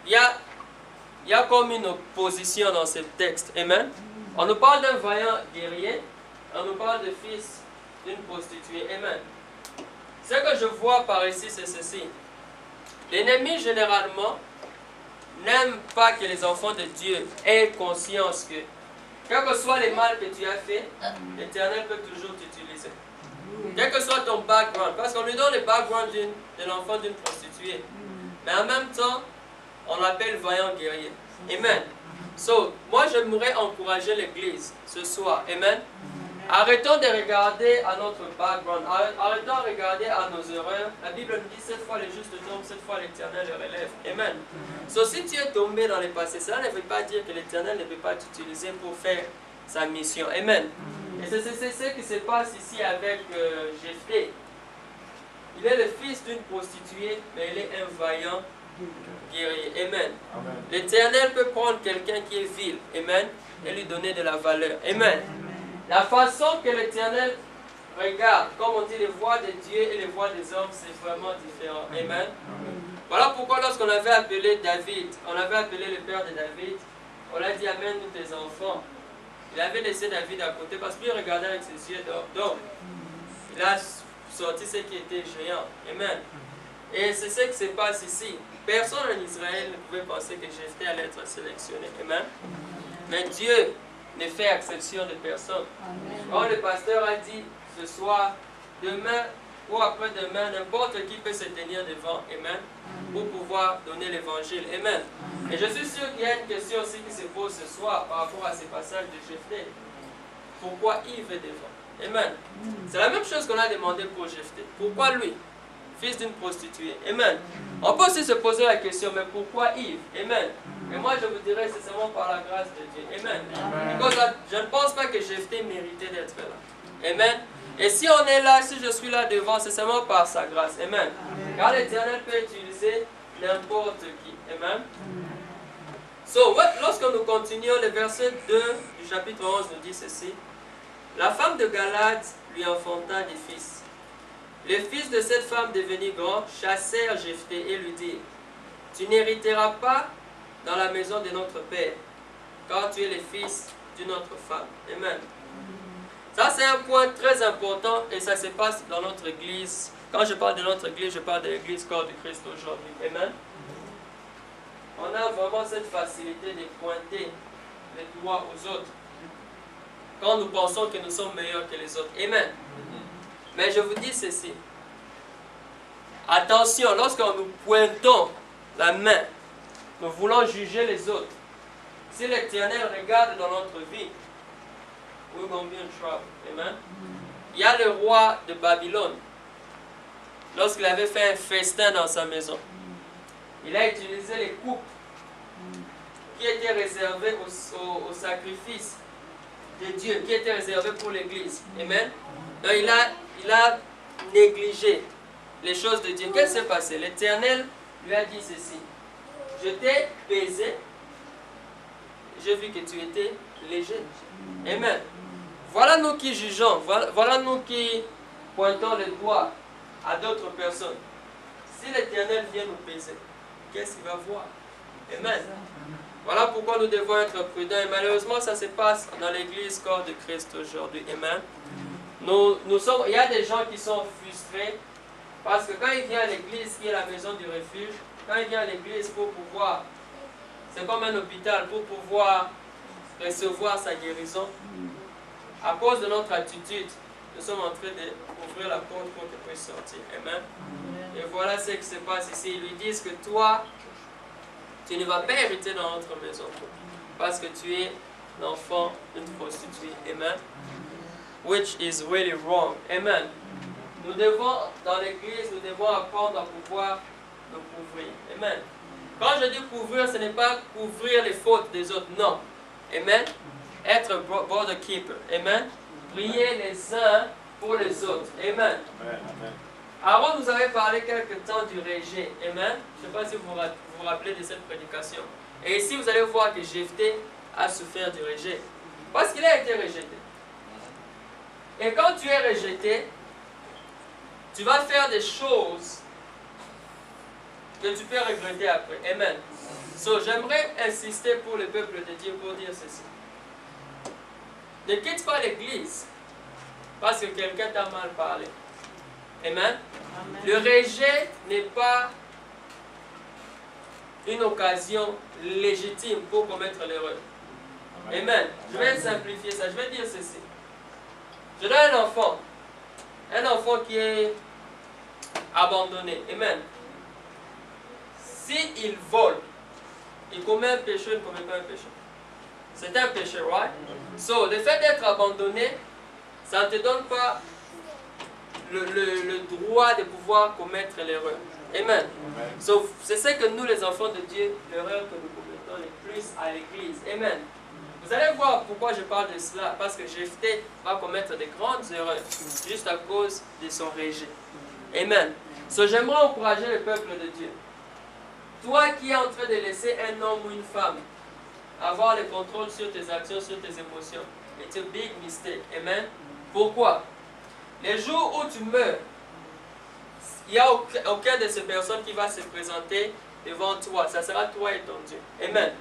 il y a comme une opposition dans ce texte. Amen. On nous parle d'un vaillant guerrier, on nous parle de fils d'une prostituée. Amen. Ce que je vois par ici, c'est ceci. L'ennemi, généralement, n'aime pas que les enfants de Dieu aient conscience que, quel que soit les mal que tu as fait, l'Éternel peut toujours t'utiliser. Quel que soit ton background, parce qu'on lui donne le background de l'enfant d'une prostituée. Mais en même temps, on l'appelle vaillant guerrier. Amen. So, moi j'aimerais encourager l'Église ce soir. Amen. Arrêtons de regarder à notre background. Arrêtons de regarder à nos erreurs. La Bible nous dit cette fois les justes tombent, cette fois l'Éternel les relève. Amen. So, si tu es tombé dans le passé, cela ne veut pas dire que l'Éternel ne peut pas t'utiliser pour faire sa mission. Amen. Et c'est ce qui se passe ici avec Jephthé. Il est le fils d'une prostituée, mais il est un vaillant guerrier. Amen. L'Éternel peut prendre quelqu'un qui est vil, amen, et lui donner de la valeur. Amen. La façon que l'Éternel regarde, comme on dit, les voies de Dieu et les voies des hommes, c'est vraiment différent. Amen. Voilà pourquoi lorsqu'on avait appelé David, on avait appelé le père de David, on a dit amène-nous tes enfants. Il avait laissé David à côté parce qu'il regardait avec ses yeux d'homme. Il a sorti ce qui était géant. Amen. Et c'est ce qui se passe ici. Personne en Israël ne pouvait penser que Jephthé allait être sélectionné. Amen. Mais Dieu ne fait exception de personne. Or, le pasteur a dit ce soir, demain ou après-demain, n'importe qui peut se tenir devant. Amen. Pour pouvoir donner l'évangile. Amen. Et je suis sûr qu'il y a une question aussi qui se pose ce soir par rapport à ces passages de Jephthé. Pourquoi Yves est devant? Amen. C'est la même chose qu'on a demandé pour Jephthé. Pourquoi lui? Fils d'une prostituée. Amen. On peut aussi se poser la question, mais pourquoi Yves? Amen. Et moi je vous dirais, c'est seulement par la grâce de Dieu. Amen. Parce que je ne pense pas que Jephthé méritait d'être là. Amen. Et si on est là, si je suis là devant, c'est seulement par sa grâce. Amen. Car l'Éternel peut utiliser n'importe qui. Amen. So, lorsque nous continuons, le verset 2 du chapitre 11 nous dit ceci. La femme de Galade lui enfanta des fils. Les fils de cette femme devenus grands chassèrent Jephthé et lui dirent, tu n'hériteras pas dans la maison de notre père, car tu es le fils d'une autre femme. Amen. Ça, c'est un point très important et ça se passe dans notre église. Quand je parle de notre église, je parle de l'église corps du Christ aujourd'hui. Amen. On a vraiment cette facilité de pointer les doigts aux autres quand nous pensons que nous sommes meilleurs que les autres. Amen. Mais je vous dis ceci. Attention, lorsque nous pointons la main, nous voulons juger les autres. Si l'Éternel regarde dans notre vie, we're going to be in trouble. Amen. Il y a le roi de Babylone. Lorsqu'il avait fait un festin dans sa maison, il a utilisé les coupes qui étaient réservées au sacrifice de Dieu, qui étaient réservées pour l'Église. Amen. Donc il a négligé les choses de Dieu. Qu'est-ce qui s'est passé? L'Éternel lui a dit ceci. Je t'ai baisé, j'ai vu que tu étais léger. Amen. Voilà nous qui jugeons, voilà nous qui pointons le doigt à d'autres personnes. Si l'Éternel vient nous baiser, qu'est-ce qu'il va voir? Amen. Voilà pourquoi nous devons être prudents. Et malheureusement, ça se passe dans l'église corps de Christ aujourd'hui. Amen. Il y a des gens qui sont frustrés parce que quand il vient à l'église, qui est la maison du refuge, quand il vient à l'église pour pouvoir, c'est comme un hôpital, pour pouvoir recevoir sa guérison, à cause de notre attitude, nous sommes en train d'ouvrir la porte pour qu'il puisse sortir. Amen. Et voilà ce qui se passe ici. Ils lui disent que toi, tu ne vas pas hériter dans notre maison parce que tu es l'enfant d'une prostituée. Amen. Which is really wrong. Amen. Nous devons, dans l'église, nous devons apprendre à pouvoir nous couvrir. Amen. Quand je dis couvrir, ce n'est pas couvrir les fautes des autres, non. Amen. Être border keeper. Amen. Prier les uns pour les autres. Amen. Aaron nous avait parlé quelque temps du rejet. Amen. Je ne sais pas si vous vous rappelez de cette prédication. Et ici, vous allez voir que Jephthé a souffert du rejet. Parce qu'il a été rejeté. Et quand tu es rejeté, tu vas faire des choses que tu peux regretter après. Amen. So, j'aimerais insister pour le peuple de Dieu pour dire ceci. Ne quitte pas l'église parce que quelqu'un t'a mal parlé. Amen. Amen. Le rejet n'est pas une occasion légitime pour commettre l'erreur. Amen. Je vais simplifier ça. Je vais dire ceci. Je donne un enfant qui est abandonné. Amen. S'il vole, il commet un péché, il ne commet pas un péché. C'est un péché, right? So, le fait d'être abandonné, ça ne te donne pas le droit de pouvoir commettre l'erreur. Amen. So, c'est ce que nous, les enfants de Dieu, l'erreur que nous commettons le plus à l'église. Amen. Vous allez voir pourquoi je parle de cela. Parce que Jephthé va commettre de grandes erreurs juste à cause de son rejet. Amen. So, j'aimerais encourager le peuple de Dieu. Toi qui es en train de laisser un homme ou une femme avoir le contrôle sur tes actions, sur tes émotions, it's a big mistake. Amen. Pourquoi? Les jours où tu meurs, il n'y a aucun de ces personnes qui va se présenter devant toi. Ça sera toi et ton Dieu. Amen.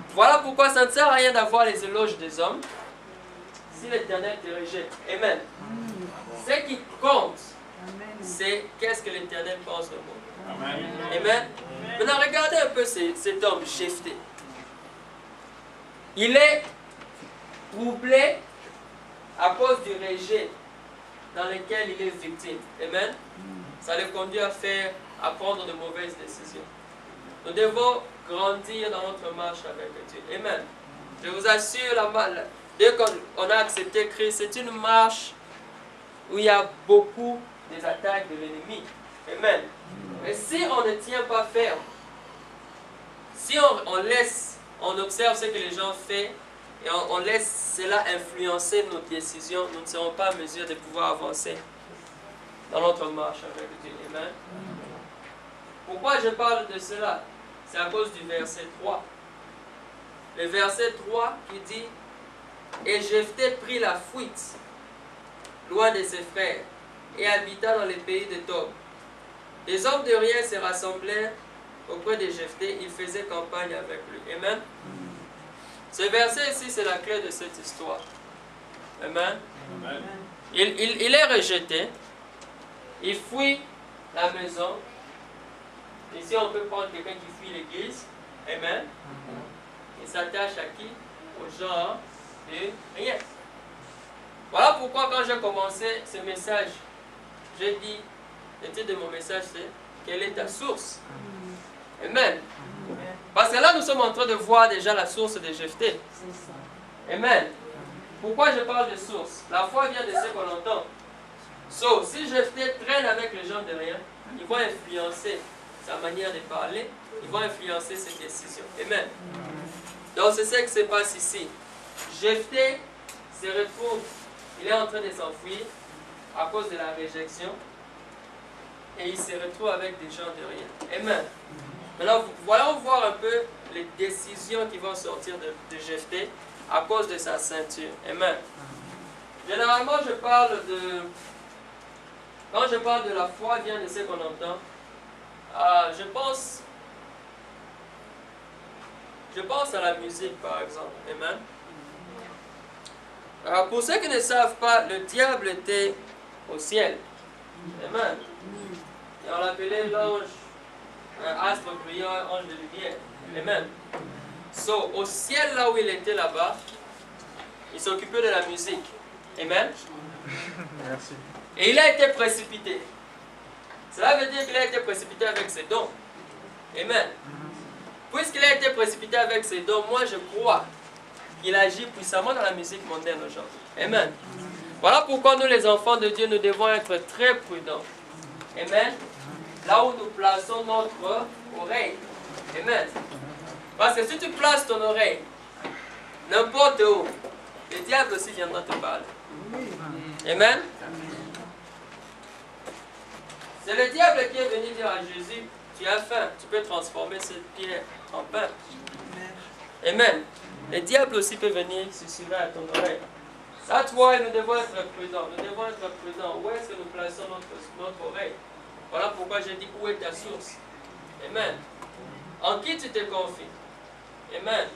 Voilà pourquoi ça ne sert à rien d'avoir les éloges des hommes si l'Éternel te rejette. Amen. Ce qui compte, c'est qu'est-ce que l'Éternel pense de moi. Amen. Amen. Maintenant, regardez un peu cet homme, Jephthé. Il est troublé à cause du rejet dans lequel il est victime. Amen. Ça le conduit à prendre de mauvaises décisions. Nous devons grandir dans notre marche avec Dieu. Amen. Je vous assure, dès qu'on a accepté Christ, c'est une marche où il y a beaucoup des attaques de l'ennemi. Amen. Mais si on ne tient pas ferme, si on observe ce que les gens font et on laisse cela influencer nos décisions, nous ne serons pas en mesure de pouvoir avancer dans notre marche avec Dieu. Amen. Pourquoi je parle de cela? C'est à cause du verset 3. Le verset 3 qui dit « Et Jephthé prit la fuite loin de ses frères et habita dans les pays de Tob. Les hommes de rien se rassemblèrent auprès de Jephthé, ils faisaient campagne avec lui. » Amen. Ce verset ici, c'est la clé de cette histoire. Amen. Amen. Il est rejeté. Il fuit la maison. Ici, on peut prendre quelqu'un qui fuit l'église. Amen. Il s'attache à qui? Aux gens de rien. Voilà pourquoi quand j'ai commencé ce message, j'ai dit, le titre de mon message c'est « Quelle est ta source ?» Amen. Parce que là, nous sommes en train de voir déjà la source de Jephthé. Amen. Pourquoi je parle de source? La foi vient de ce qu'on entend. So, si Jephthé traîne avec les gens de rien, ils vont influencer sa manière de parler, ils vont influencer ses décisions. Amen. Donc, c'est ce qui se passe ici. Jephthé se retrouve, il est en train de s'enfuir à cause de la réjection et il se retrouve avec des gens de rien. Amen. Maintenant, voyons voir un peu les décisions qui vont sortir de Jephthé à cause de sa ceinture. Amen. Généralement, quand je parle de la foi, vient de ce qu'on entend. Je pense à la musique, par exemple. Amen. Pour ceux qui ne savent pas, le diable était au ciel. Amen. Et on l'appelait l'ange, un astre brillant, un ange de lumière. Amen. So, au ciel, là où il était là-bas, il s'occupait de la musique. Amen. Merci. Et il a été précipité. Cela veut dire qu'il a été précipité avec ses dons. Amen. Puisqu'il a été précipité avec ses dons, moi je crois qu'il agit puissamment dans la musique mondaine aujourd'hui. Amen. Voilà pourquoi nous les enfants de Dieu, nous devons être très prudents. Amen. Là où nous plaçons notre oreille. Amen. Parce que si tu places ton oreille n'importe où, le diable aussi viendra te parler. Amen. C'est le diable qui est venu dire à Jésus, tu as faim, tu peux transformer cette pierre en pain. Amen. Le diable aussi peut venir susurrer à ton oreille. That's why nous devons être prudents. Nous devons être prudents. Où est-ce que nous plaçons notre oreille? Voilà pourquoi j'ai dit, où est ta source? Amen. En qui tu te confies? Amen.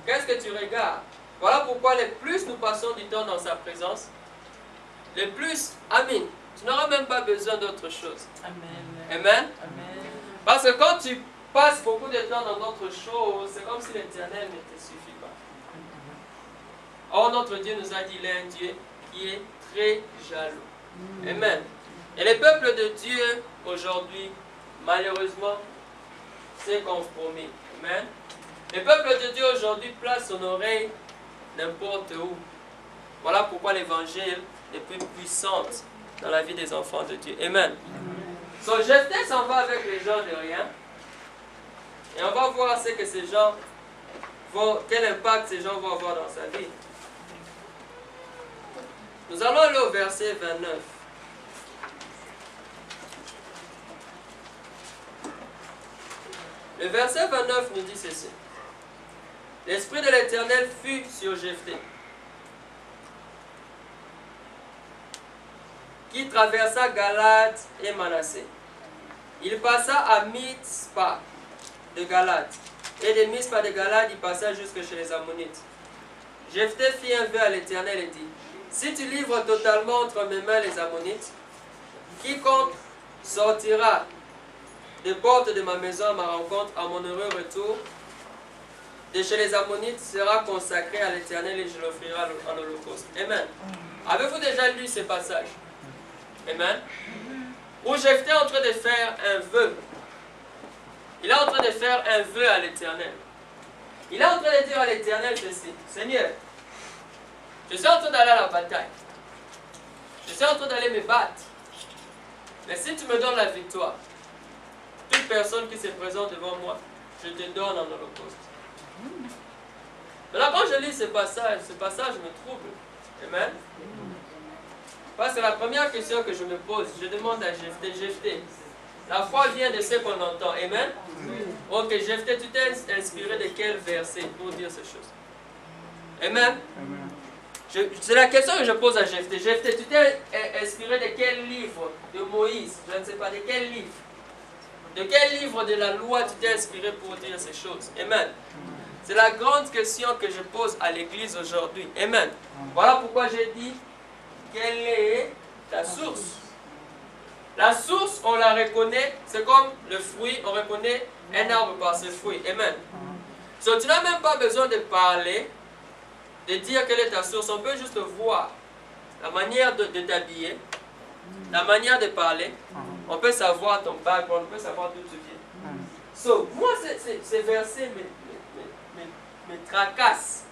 Qu'est-ce que tu regardes? Voilà pourquoi le plus nous passons du temps dans sa présence, le plus, amen, tu n'auras même pas besoin d'autre chose. Amen. Amen. Amen. Parce que quand tu passes beaucoup de temps dans d'autres choses, c'est comme si l'Éternel ne te suffit pas. Or, notre Dieu nous a dit, il est un Dieu qui est très jaloux. Amen. Et le peuple de Dieu, aujourd'hui, malheureusement, s'est compromis. Amen. Le peuple de Dieu, aujourd'hui, place son oreille n'importe où. Voilà pourquoi l'évangile est plus puissant dans la vie des enfants de Dieu. Amen. So, Jephthé s'en va avec les gens de rien. Et on va voir ce que ces gens vont, quel impact ces gens vont avoir dans sa vie. Nous allons aller au verset 29. Le verset 29 nous dit ceci. L'Esprit de l'Éternel fut sur Jephthé, qui traversa Galade et Manassé. Il passa à Mitzpah de Galade, et de Mitzpah de Galade, il passa jusque chez les Ammonites. Jephthé fit un vœu à l'Éternel et dit, si tu livres totalement entre mes mains les Ammonites, quiconque sortira des portes de ma maison à ma rencontre, à mon heureux retour, de chez les Ammonites sera consacré à l'Éternel et je l'offrirai en holocauste. Amen. Avez-vous déjà lu ce passage? Amen. Où Jephthé est en train de faire un vœu. Il est en train de faire un vœu à l'Éternel. Il est en train de dire à l'Éternel ceci. Seigneur, je suis en train d'aller à la bataille. Je suis en train d'aller me battre. Mais si tu me donnes la victoire, toute personne qui se présente devant moi, je te donne en holocauste. Maintenant, quand je lis ce passage me trouble. Amen. Parce que la première question que je me pose, je demande à Jephthé, la foi vient de ce qu'on entend. Amen. Ok, Jephthé, tu t'es inspiré de quel verset pour dire ces choses? Amen. C'est la question que je pose à Jephthé. Jephthé, tu t'es inspiré de quel livre de Moïse? Je ne sais pas, de quel livre? De quel livre de la loi tu t'es inspiré pour dire ces choses? Amen. C'est la grande question que je pose à l'Église aujourd'hui. Amen. Voilà pourquoi j'ai dit, quelle est ta source? La source, on la reconnaît, c'est comme le fruit, on reconnaît un arbre par ses fruits. Amen. So, tu n'as même pas besoin de parler, de dire quelle est ta source. On peut juste voir la manière de t'habiller, la manière de parler. On peut savoir ton background, on peut savoir d'où tu viens. So, moi, ces versets me tracassent.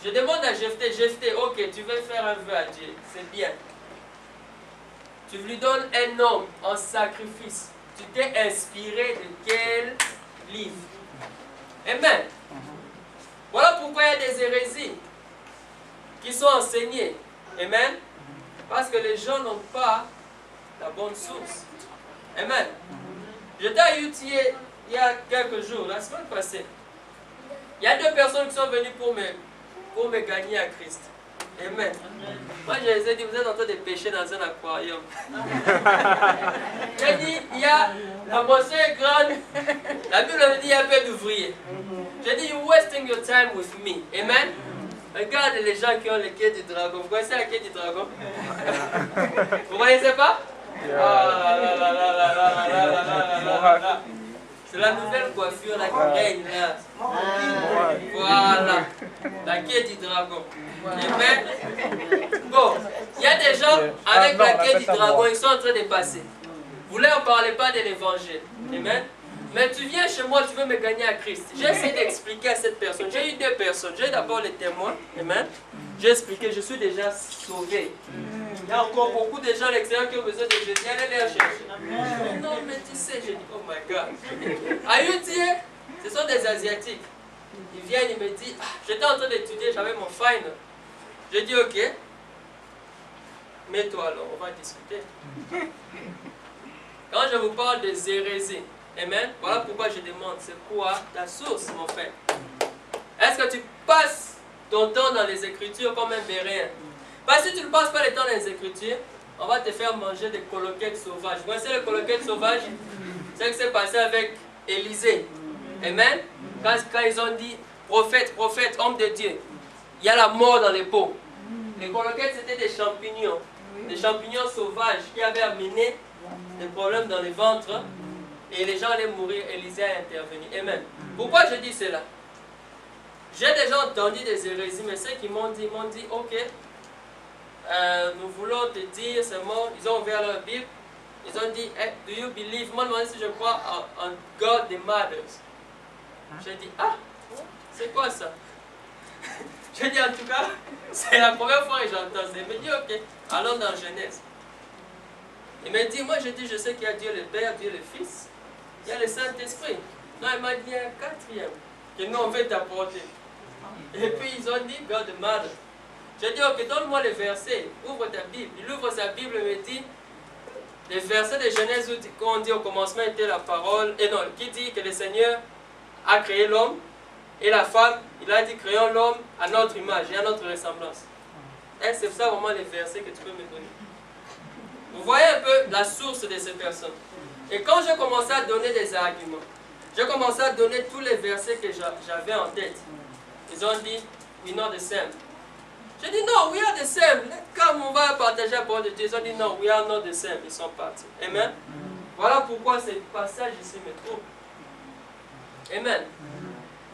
Je demande à Jephthé, ok, tu veux faire un vœu à Dieu, c'est bien. Tu lui donnes un homme en sacrifice. Tu t'es inspiré de quel livre? Amen. Voilà pourquoi il y a des hérésies qui sont enseignées. Amen. Parce que les gens n'ont pas la bonne source. Amen. J'étais à UTA il y a quelques jours, la semaine passée. Il y a 2 personnes qui sont venues pour me gagner à Christ. Amen. Moi, je les ai dit, vous êtes en train de pêcher dans un aquarium. J'ai dit, il y a, la moisson est grande. La Bible me dit, il y a peu d'ouvriers. J'ai dit, you're wasting your time with me. Amen. Regarde les gens qui ont le quai du dragon. Vous connaissez le quai du dragon? Vous ne connaissez pas? C'est la nouvelle coiffure là, qui règne là. Voilà. La quai du dragon. Amen. Bon, il y a des gens avec la quai du dragon, ils sont en train de passer. Vous ne leur parlez pas de l'évangile. Amen. Mais tu viens chez moi, tu veux me gagner à Christ. J'ai essayé d'expliquer à cette personne. J'ai eu 2 personnes. J'ai d'abord les témoins. Amen. J'ai expliqué, je suis déjà sauvé. Il y a encore beaucoup de gens à l'extérieur qui ont besoin de Jésus. Allez les chercher. Non, mais tu sais, j'ai dit, oh my God. À UTA, ce sont des Asiatiques. Ils viennent, ils me disent, ah, j'étais en train d'étudier, j'avais mon final. J'ai dit, ok. Mets-toi alors, on va discuter. Quand je vous parle des hérésies, amen, voilà pourquoi je demande, c'est quoi ta source, mon frère? Est-ce que tu passes ton temps dans les Écritures comme un béréen? Parce que si tu ne passes pas le temps dans les Écritures, on va te faire manger des coloquettes sauvages. Vous connaissez les coloquettes sauvages? C'est ce qui s'est passé avec Élisée. Amen. Quand ils ont dit prophète, prophète, homme de Dieu, il y a la mort dans les peaux. Les coloquettes, c'était des champignons sauvages qui avaient amené des problèmes dans les ventres et les gens allaient mourir. Élisée a intervenu. Amen. Pourquoi je dis cela? J'ai déjà entendu des hérésies, mais ceux qui m'ont dit, ok, nous voulons te dire, c'est bon, ils ont ouvert leur Bible, ils ont dit, hey, do you believe? Moi, demandé si je crois en God the Mothers. J'ai dit, ah, c'est quoi ça? J'ai dit, en tout cas, c'est la première fois que j'entends ça. Il me dit, ok, allons dans Genèse. Il me dit, moi je dis, je sais qu'il y a Dieu le Père, Dieu le Fils, il y a le Saint-Esprit. Non, il m'a dit, il y a un quatrième que nous on veut t'apporter. Et puis ils ont dit, God the Mother. J'ai dit, ok, donne-moi les versets, ouvre ta Bible. Il ouvre sa Bible et me dit, les versets de Genèse où on dit au commencement était la parole, et non, qui dit que le Seigneur a créé l'homme et la femme, il a dit, créons l'homme à notre image et à notre ressemblance. Et c'est ça vraiment les versets que tu peux me donner. Vous voyez un peu la source de ces personnes. Et quand j'ai commencé à donner des arguments, j'ai commencé à donner tous les versets que j'avais en tête. Ils ont dit, we know the same. J'ai dit, non, we are the same. Quand on va partager la parole de Dieu, ils ont dit, non, we are not the same. Ils sont partis. Amen. Voilà pourquoi ce passage ici me trouble. Amen.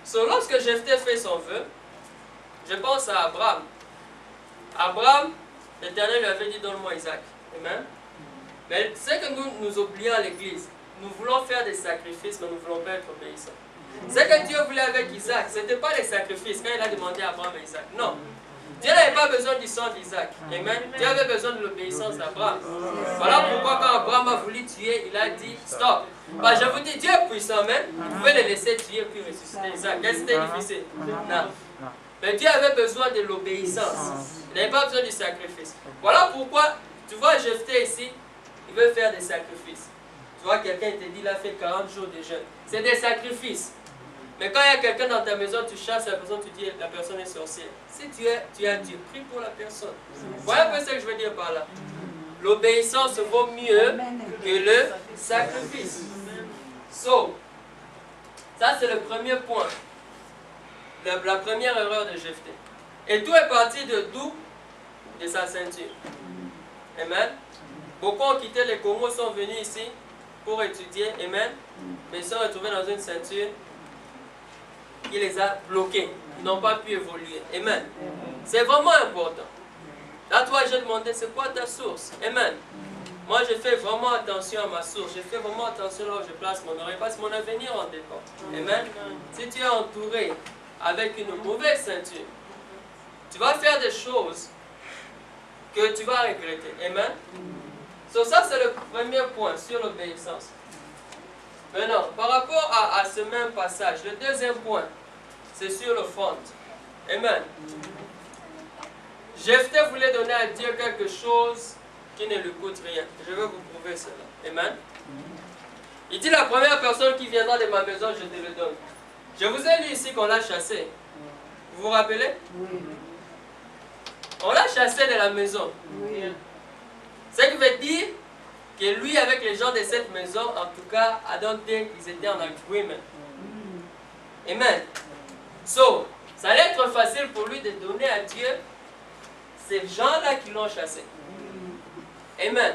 So, lorsque Jephthé fait son vœu, je pense à Abraham. Abraham, l'Éternel lui avait dit, donne-moi Isaac. Amen. Mais c'est que nous oublions à l'église. Nous voulons faire des sacrifices, mais nous ne voulons pas être obéissants. C'est que Dieu voulait avec Isaac. Ce n'était pas les sacrifices quand il a demandé à Abraham et Isaac. Non. Dieu n'avait pas besoin du sang d'Isaac. Amen. Dieu avait besoin de l'obéissance d'Abraham. Voilà pourquoi quand Abraham a voulu tuer, il a dit stop. Bah, je vous dis, Dieu est puissant, même. Vous pouvez le laisser tuer puis ressusciter Isaac. Est-ce que c'était difficile? Non. Mais Dieu avait besoin de l'obéissance. Il n'avait pas besoin du sacrifice. Voilà pourquoi, tu vois, Jephthé ici, il veut faire des sacrifices. Tu vois, quelqu'un te dit, il a fait 40 jours de jeûne. C'est des sacrifices. Mais quand il y a quelqu'un dans ta maison, tu chasses la personne, tu dis, la personne est sorcière. Si tu as Dieu, prie pour la personne. Vous voyez un peu ce que je veux dire par là? L'obéissance vaut mieux que le sacrifice. So, ça c'est le premier point. La première erreur de Jephthé. Et tout est parti de d'où? De sa ceinture. Amen. Beaucoup ont quitté les Congo, sont venus ici pour étudier. Amen. Mais ils sont retrouvés dans une ceinture qui les a bloqués. Ils n'ont pas pu évoluer. Amen. C'est vraiment important. Là, toi, j'ai demandé, c'est quoi ta source? Amen. Moi, je fais vraiment attention à ma source. Je fais vraiment attention là où je place mon oreille parce que mon avenir en dépend. Amen. Si tu es entouré avec une mauvaise ceinture, tu vas faire des choses que tu vas regretter. Amen. So, ça, c'est le premier point sur l'obéissance. Maintenant, par rapport à ce même passage, le deuxième point, c'est sur l'offrande. Amen. Jephthé voulait donner à Dieu quelque chose qui ne lui coûte rien. Je vais vous prouver cela. Amen. Il dit, la première personne qui viendra de ma maison, je te le donne. Je vous ai lu ici qu'on l'a chassé. Vous vous rappelez? Oui. On l'a chassé de la maison. Oui. Ce qui veut dire que lui, avec les gens de cette maison, en tout cas, I don't think ils étaient en agreement. Amen. So, ça allait être facile pour lui de donner à Dieu ces gens-là qui l'ont chassé. Amen.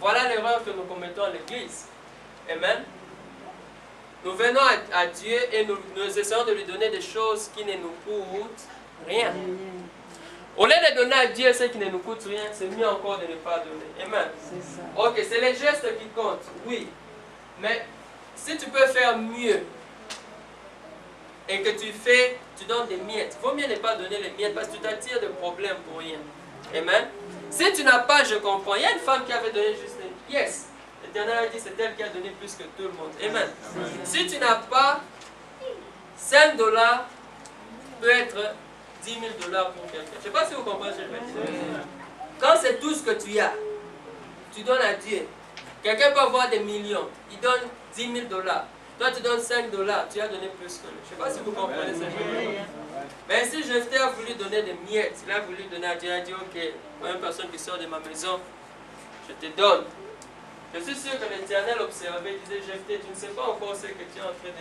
Voilà l'erreur que nous commettons à l'église. Amen. Nous venons à Dieu et nous essayons de lui donner des choses qui ne nous coûtent rien. Au lieu de donner à Dieu ce qui ne nous coûte rien, c'est mieux encore de ne pas donner. Amen. Ok, c'est les gestes qui comptent, oui. Mais si tu peux faire mieux et que tu donnes des miettes, il vaut mieux ne pas donner les miettes parce que tu t'attires de problèmes pour rien. Amen. Si tu n'as pas, je comprends. Il y a une femme qui avait donné juste une pièce. L'Éternel a dit c'est elle qui a donné plus que tout le monde. Amen. Si tu n'as pas, 5 $ peut être 10 000 $ pour quelqu'un. Je ne sais pas si vous comprenez ce que je veux dire. Quand c'est tout ce que tu as, tu donnes à Dieu. Quelqu'un peut avoir des millions, il donne 10 000 $. Toi, tu donnes 5 $, tu as donné plus que lui. Je ne sais pas si vous comprenez ce que je veux dire. Mais si Jephthé a voulu donner des miettes, il a voulu donner à Dieu, il a dit, ok, moi, une personne qui sort de ma maison, je te donne. Je suis sûr que l'Éternel observait et disait, Jephthé, tu ne sais pas encore ce que tu es en train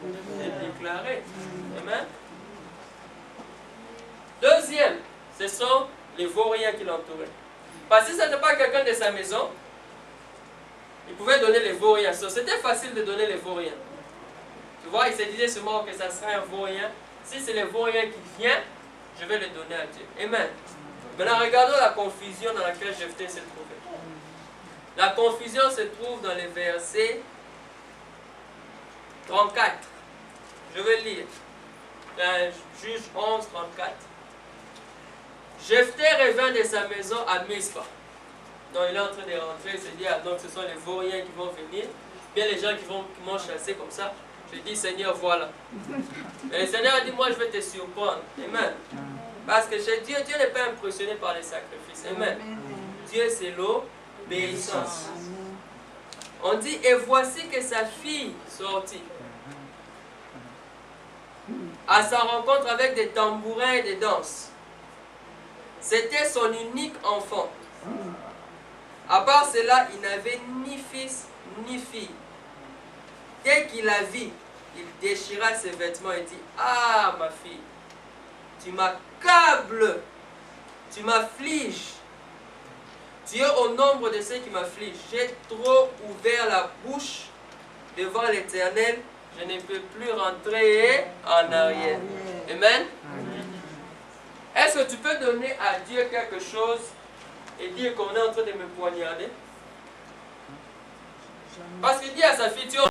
de déclarer. Amen. Deuxième, ce sont les vauriens qui l'entouraient. Parce que si ce n'était pas quelqu'un de sa maison, il pouvait donner les vauriens. C'était facile de donner les vauriens. Tu vois, il se disait seulement que ça serait un vaurien. Si c'est les vauriens qui viennent, je vais les donner à Dieu. Amen. Maintenant, regardons la confusion dans laquelle Jephthé s'est trouvé. La confusion se trouve dans les versets 34. Je vais lire. Juge 11, 34. Jephthé revint de sa maison à Mispa. Donc il est en train de rentrer, il se dit, ah, donc ce sont les vauriens qui vont venir, bien les gens qui m'ont chassé comme ça. Je dis, Seigneur, voilà. Mais le Seigneur a dit, moi je vais te surprendre. Amen. Parce que chez Dieu, Dieu n'est pas impressionné par les sacrifices. Amen. Dieu, c'est l'obéissance. On dit, et voici que sa fille sortit à sa rencontre avec des tambourins et des danses. C'était son unique enfant. À part cela, il n'avait ni fils ni fille. Dès qu'il la vit, il déchira ses vêtements et dit, ah ma fille, tu m'accables, tu m'affliges. Tu es au nombre de ceux qui m'affligent. J'ai trop ouvert la bouche devant l'Éternel. Je ne peux plus rentrer en arrière. Amen. Est-ce que tu peux donner à Dieu quelque chose et dire qu'on est en train de me poignarder? Parce qu'il dit à sa fille, tu